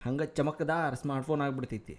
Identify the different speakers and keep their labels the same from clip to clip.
Speaker 1: ಹಂಗೆ ಚಮಕದಾರ smartphone ಆಗಿಬಿಡ್ತೈತಿ.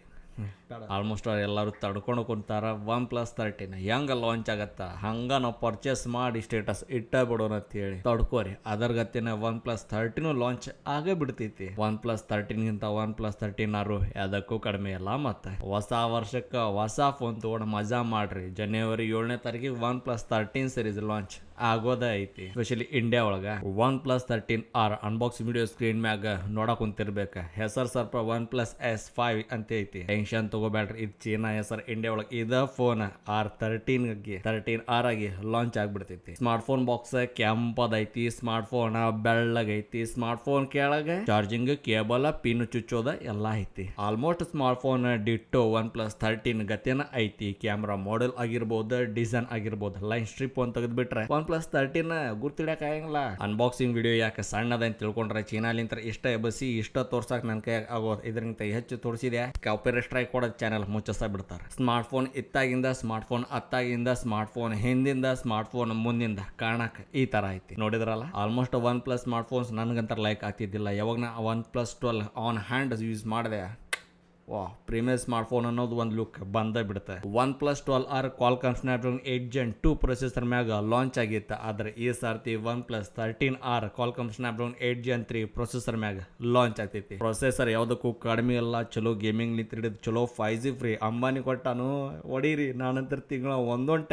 Speaker 1: Almost ಎಲ್ಲರೂ ತಡ್ಕೊಂಡು ಕುಂತಾರ. OnePlus 13 ಹೆಂಗೆ ಲಾಂಚ್ ಆಗತ್ತ ಹಂಗೆ ನಾವು ಪರ್ಚೇಸ್ ಮಾಡಿ ಸ್ಟೇಟಸ್ ಇಟ್ಟ ಬಿಡೋಣ ಅಂತೇಳಿ ತಡ್ಕೋರಿ. ಅದರ ಗತಿನ OnePlus 13 ಲಾಂಚ್ ಆಗೇ ಬಿಡ್ತೈತಿ. OnePlus 13ಗಿಂತ OnePlus 13 ಯಾವುದಕ್ಕೂ ಕಡಿಮೆ ಇಲ್ಲ. ಮತ್ತೆ ಹೊಸ ವರ್ಷಕ್ಕೆ ಹೊಸ ಫೋನ್ ತೊಗೊಂಡು ಮಜಾ ಮಾಡ್ರಿ. ಜನವರಿ 7ನೇ ತಾರೀಕಿಗೆ OnePlus 13 ಸೀರೀಸ್ ಲಾಂಚ್ ಆಗೋದ ಐತಿ. ಸ್ಪೆಷಲಿ ಇಂಡಿಯಾ ಒಳಗ OnePlus 13 ಅನ್ಬಾಕ್ಸಿಂಗ್ ವಿಡಿಯೋ ಸ್ಕ್ರೀನ್ ಮ್ಯಾಗ ನೋಡಕ್ ಕುಂತಿರ್ಬೇಕ. ಹೆಸರು ಸ್ವಲ್ಪ OnePlus S5 ಅಂತ ಐತಿ. ಟೆನ್ಷನ್ ತಗೋಬೇಡ್ರಿ, ಇದು ಚೀನಾ ಹೆಸರು. ಇಂಡಿಯಾ ಒಳಗೆ ಇದ ಫೋನ್ R13 ಆಗಿ ಲಾಂಚ್ ಆಗ್ಬಿಡ್ತೈತಿ. ಸ್ಮಾರ್ಟ್ ಫೋನ್ ಬಾಕ್ಸ್ ಕೆಂಪದೈತಿ, ಸ್ಮಾರ್ಟ್ ಫೋನ್ ಬೆಳ್ಳಗೈತಿ, ಸ್ಮಾರ್ಟ್ ಫೋನ್ ಕೆಳಗೆ ಚಾರ್ಜಿಂಗ್ ಕೇಬಲ್ ಪಿನ್ ಚುಚ್ಚೋದ ಎಲ್ಲ ಐತಿ. Almost smart phone ditto OnePlus 13 ಗತಿನ ಐತಿ. ಕ್ಯಾಮ್ರಾ ಮಾಡೆಲ್ ಆಗಿರ್ಬೋದು, ಡಿಸೈನ್ ಆಗಿರ್ಬೋದು, ಲೈನ್ ಸ್ಟ್ರಿಪ್ ಅಂತ ತೆಗೆದ್ಬಿಟ್ರೆ OnePlus 13 ಗುರ್ತಿಡಕ್ ಆಗಂಗಿಲ್ಲ. ಅನ್ಬಾಕ್ಸಿಂಗ್ ವಿಡಿಯೋ ಯಾಕೆ ಸಣ್ಣದ ಅಂತ ತಿಳ್ಕೊಂಡ್ರೆ ಚೀನಾಲಿಂತ ಇಷ್ಟ ಎಬಸಿ ಇಷ್ಟ ತೋರ್ಸಕ್ ನನ್ ಕೈ ಆಗೋದು. ಇದರಿಂದ ಹೆಚ್ಚು ತೋರಿಸಿದೆ ಕಾಪಿರೈಟ್ ಸ್ಟ್ರೈಕ್ ಕೊಡೋದು ಚಾನಲ್ ಮುಚ್ಚಸ ಬಿಡ್ತಾರೆ. ಸ್ಮಾರ್ಟ್ ಫೋನ್ ಇತ್ತಾಗಿಂದ, ಸ್ಮಾರ್ಟ್ ಫೋನ್ ಅತ್ತಾಗಿಂದ, ಸ್ಮಾರ್ಟ್ ಫೋನ್ ಹಿಂದಿಂದ, ಸ್ಮಾರ್ಟ್ ಫೋನ್ ಮುಂದಿಂದ ಕಾಣಕ್ ಈ ತರ ಐತಿ. ನೋಡಿದ್ರಲ್ಲ, ಆಲ್ಮೋಸ್ಟ್ OnePlus ಸ್ಮಾರ್ಟ್ ಫೋನ್ಸ್ ನನ್ಗಂತ ಲೈಕ್ ಆಗ್ತಿದ್ದಿಲ್ಲ. ಯಾವಾಗ ನಾ OnePlus 12 ಆನ್ ಹ್ಯಾಂಡ್ ಯೂಸ್ ಮಾಡಿದೆ, ವಾ, ಪ್ರೀಮಿಯರ್ ಸ್ಮಾರ್ಟ್ ಫೋನ್ ಅನ್ನೋದು ಒಂದು ಲುಕ್ ಬಂದೇ ಬಿಡುತ್ತೆ. OnePlus 12 Qualcomm Snapdragon 8 Gen 2 processor ಮ್ಯಾಗ ಲಾಂಚ್ ಆಗಿತ್ತು. ಆದ್ರೆ ಈ ಸರ್ತಿ OnePlus 13 Qualcomm Snapdragon 8 Gen 3 processor ಮ್ಯಾಗ ಲಾಂಚ್ ಆಗ್ತೈತಿ. ಪ್ರೊಸೆಸರ್ ಯಾವುದಕ್ಕೂ ಕಡಿಮೆ ಇಲ್ಲ. ಚಲೋ ಗೇಮಿಂಗ್ ಹಿಡಿದು ಚಲೋ 5G ಫ್ರೀ. ಅಂಬಾನಿ ಕೊಟ್ಟಾನು ಹೊಡೀರಿ. ನಾನಂತರ ತಿಂಗಳ 1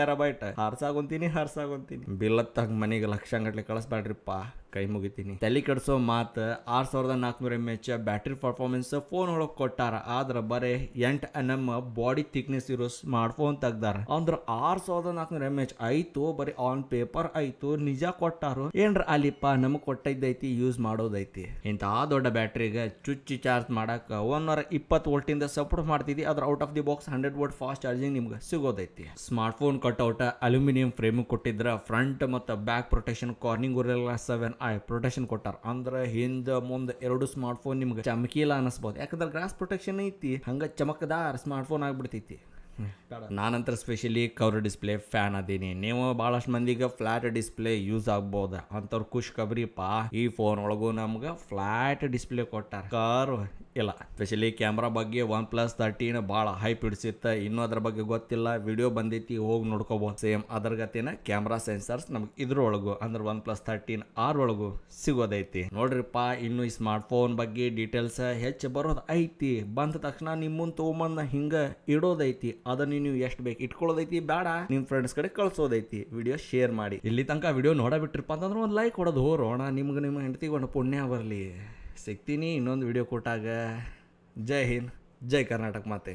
Speaker 1: TB ಹಾರ್ಸಾಗೊಂತೀನಿ. ಬಿಲ್ ಹತ್ತಾಗ ಮನೆಗೆ ಲಕ್ಷಗಟ್ಟಲೆ ಕಳಿಸ್ಬೇಡ್ರಿಪ್ಪ, ಕೈ ಮುಗಿತೀನಿ. ತಲೆ ಕೆಡಿಸೋ ಮಾತು. 6400 mAh ಬ್ಯಾಟ್ರಿ ಪರ್ಫಾರ್ಮೆನ್ಸ್ ಫೋನ್ ಒಳಗೆ ಕೊಟ್ಟಾರ. ಆದ್ರೆ ಬರೇ 8nm ಬಾಡಿ ಥಿಕ್ನೆಸ್ ಇರೋ ಸ್ಮಾರ್ಟ್ ಫೋನ್ ತೆಗ್ದಾರ. ಅಂದ್ರೆ 6400 mAh ಆಯ್ತು, ಬರೀ ಆನ್ ಪೇಪರ್ ಆಯ್ತು, ನಿಜ ಕೊಟ್ಟಾರು ಏನ್ರ ಅಲ್ಲಿಪ್ಪ, ನಮಗ್ ಕೊಟ್ಟೈತಿ ಯೂಸ್ ಮಾಡೋದೈತಿ. ಇಂಥ ದೊಡ್ಡ ಬ್ಯಾಟ್ರಿಗೆ ಚುಚ್ಚಿ ಚಾರ್ಜ್ ಮಾಡಕ್ 120 ವೋಲ್ಟಿಂದ ಸಪೋರ್ಟ್ ಮಾಡ್ತಿದ್ದಿ. ಅದ್ರ out of the box 100 volt fast charging ನಿಮ್ಗೆ ಸಿಗೋದೈತಿ. Smart phone cutout aluminium frame ಕೊಟ್ಟಿದ್ರ. ಫ್ರಂಟ್ ಮತ್ತು back protection Corning Gorilla 7i protection ಕೊಟ್ಟಾರ. ಅಂದ್ರೆ ಹಿಂದ ಮುಂದೆ ಎರಡು ಸ್ಮಾರ್ಟ್ ಫೋನ್ ನಿಮ್ಗೆ ಚಮಕಿಲ್ಲ ಅನಿಸ್ಬೋದು. ಯಾಕಂದ್ರೆ ಗ್ಲಾಸ್ ಪ್ರೊಟೆಕ್ಷನ್ ಐತಿ. ಹಂಗ ಚಮಕದಾರ ಸ್ಮಾರ್ಟ್ ಫೋನ್ ಆಗ್ಬಿಡ್ತೈತಿ. ನಾನಂತರ ಸ್ಪೆಷಲಿ ಕವರ್ ಡಿಸ್ಪ್ಲೇ ಫ್ಯಾನ್ ಅದೀನಿ. ನೀವು ಬಹಳಷ್ಟು ಮಂದಿಗೆ ಫ್ಲಾಟ್ ಡಿಸ್ಪ್ಲೇ ಯೂಸ್ ಆಗ್ಬೋದ ಅಂತವ್ರು ಖುಷ್ ಖಬರಿಪ್ಪ. ಈ ಫೋನ್ ಒಳಗೂ ನಮ್ಗೆ ಫ್ಲಾಟ್ ಡಿಸ್ಪ್ಲೇ ಕೊಟ್ಟಾರ, ಕರ್ ಇಲ್ಲ. ಸ್ಪೆಷಲಿ ಕ್ಯಾಮ್ರಾ ಬಗ್ಗೆ OnePlus 13 ಭಾಳ ಹೈಪ್ ಹಿಡಿಸಿತ್ತ. ಇನ್ನೂ ಅದ್ರ ಬಗ್ಗೆ ಗೊತ್ತಿಲ್ಲ, ವಿಡಿಯೋ ಬಂದೈತಿ, ಹೋಗಿ ನೋಡ್ಕೋಬಹುದು. ಸೇಮ್ ಅದರ ಗತಿನ ಕ್ಯಾಮ್ರಾ ಸೆನ್ಸರ್ಸ್ ನಮ್ಗೆ ಇದ್ರೊಳಗು ಅಂದ್ರೆ OnePlus 13 ಒಳಗು ಸಿಗೋದೈತಿ. ನೋಡ್ರಿಪ್ಪ, ಇನ್ನು ಈ ಸ್ಮಾರ್ಟ್ ಫೋನ್ ಬಗ್ಗೆ ಡೀಟೇಲ್ಸ್ ಹೆಚ್ಚು ಬರೋದು ಐತಿ. ಬಂದ ತಕ್ಷಣ ನಿಮ್ಮ ಮುಂದೆ ತೊಗೊಂಬಂದ ಹಿಂಗ ಇಡೋದೈತಿ. ಅದನ್ನ ನೀವು ಎಷ್ಟು ಬೇಕು ಇಟ್ಕೊಳ್ಳೋದೈತಿ, ಬೇಡ ನಿಮ್ಮ ಫ್ರೆಂಡ್ಸ್ ಕಡೆ ಕಳ್ಸೋದೈತಿ. ವಿಡಿಯೋ ಶೇರ್ ಮಾಡಿ. ಇಲ್ಲಿ ತನಕ ವಿಡಿಯೋ ನೋಡಬಿಟ್ರಿಪ್ಪ ಅಂತಂದ್ರೆ ಒಂದು ಲೈಕ್ ಕೊಡೋದು ಹೋರೋಣ. ನಿಮ್ಮ ಹೆಂಡತಿಗೆ ಒಂದು ಪುಣ್ಯ ಬರಲಿ. ಸಿಗ್ತೀನಿ ಇನ್ನೊಂದು ವಿಡಿಯೋ ಕೊಟ್ಟಾಗ. ಜೈ ಹಿಂದ್, ಜೈ ಕರ್ನಾಟಕ ಮಾತೆ.